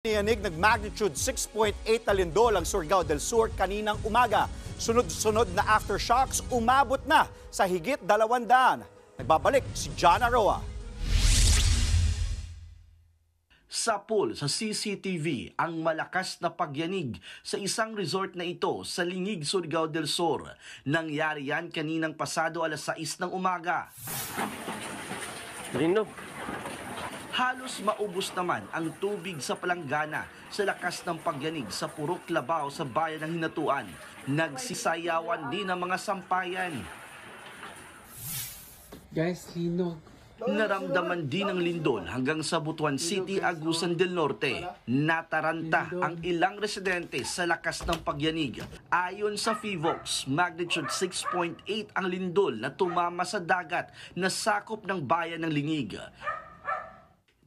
Niyanig nag-magnitude 6.8 na lindol ang Surigao del Sur kaninang umaga. Sunod-sunod na aftershocks umabot na sa higit 200. Nagbabalik si Jana Roa. Sa pool sa CCTV ang malakas na pagyanig sa isang resort na ito sa Lingig, Surigao del Sur. Nangyari yan kaninang pasado alas 6 ng umaga. Lindo. Halos maubos naman ang tubig sa palanggana sa lakas ng pagyanig sa Purok Labao sa bayan ng Hinatuan. Nagsisayawan din ang mga sampayan. Guys, linog. Naramdaman din ng lindol hanggang sa Butuan City, Agusan del Norte. Nataranta ang ilang residente sa lakas ng pagyanig. Ayon sa FIVOX, magnitude 6.8 ang lindol na tumama sa dagat na sakop ng bayan ng Lingig.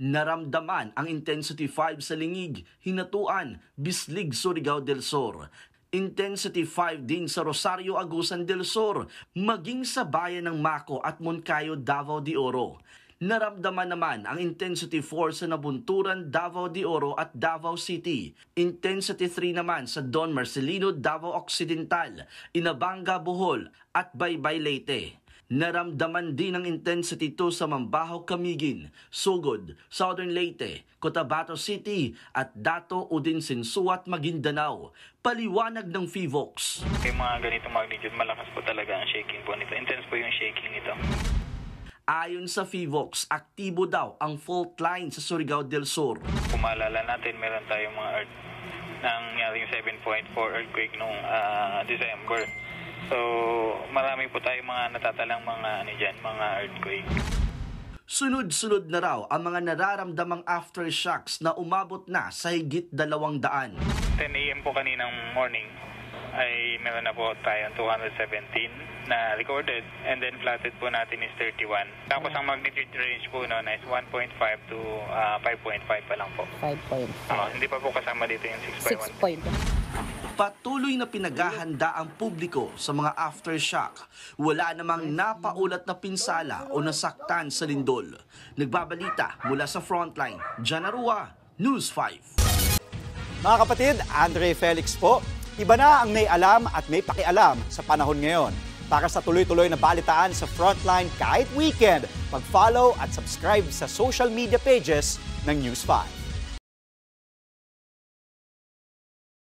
Naramdaman ang intensity 5 sa Lingig, Hinatuan, Bislig, Surigao del Sur. Intensity 5 din sa Rosario, Agusan del Sur, maging sa bayan ng Maco at Moncayo, Davao de Oro. Naramdaman naman ang intensity 4 sa Nabunturan, Davao de Oro at Davao City. Intensity 3 naman sa Don Marcelino, Davao Occidental, Inabanga, Bohol at Baybay, Leyte. Naramdaman din ang intensity 2 sa Mambaho, Camiguin, Sugod, Southern Leyte, Cotabato City at Dato, Udinsensu at Maguindanao. Paliwanag ng FIVOX. Yung mga ganitong magnitude, malakas po talaga ang shaking po nito. Intense po yung shaking nito. Ayon sa FIVOX, aktibo daw ang fault line sa Surigao del Sur. Kung maalala natin, meron tayong mga earth nangyari yung 7.4 earthquake noong December. So, marami po tayong mga natatalang mga earthquake. Sunod-sunod na raw ang mga nararamdamang aftershocks na umabot na sa higit 200. 10 a.m. po kaninang morning ay meron na po tayong 217 na recorded, and then flatted po natin is 31. Tapos ang magnitude range po noon is 1.5 to 5.5 pa lang po. 5.5. Hindi pa po kasama dito yung 6.1. 6.1. Patuloy na pinaghahanda ang publiko sa mga aftershock. Wala namang napaulat na pinsala o nasaktan sa lindol. Nagbabalita mula sa frontline, Jana Roa, News 5. Mga kapatid, Andre Felix po. Iba na ang may alam at may pakialam sa panahon ngayon. Para sa tuloy-tuloy na balitaan sa Frontline kahit weekend, mag-follow at subscribe sa social media pages ng News 5.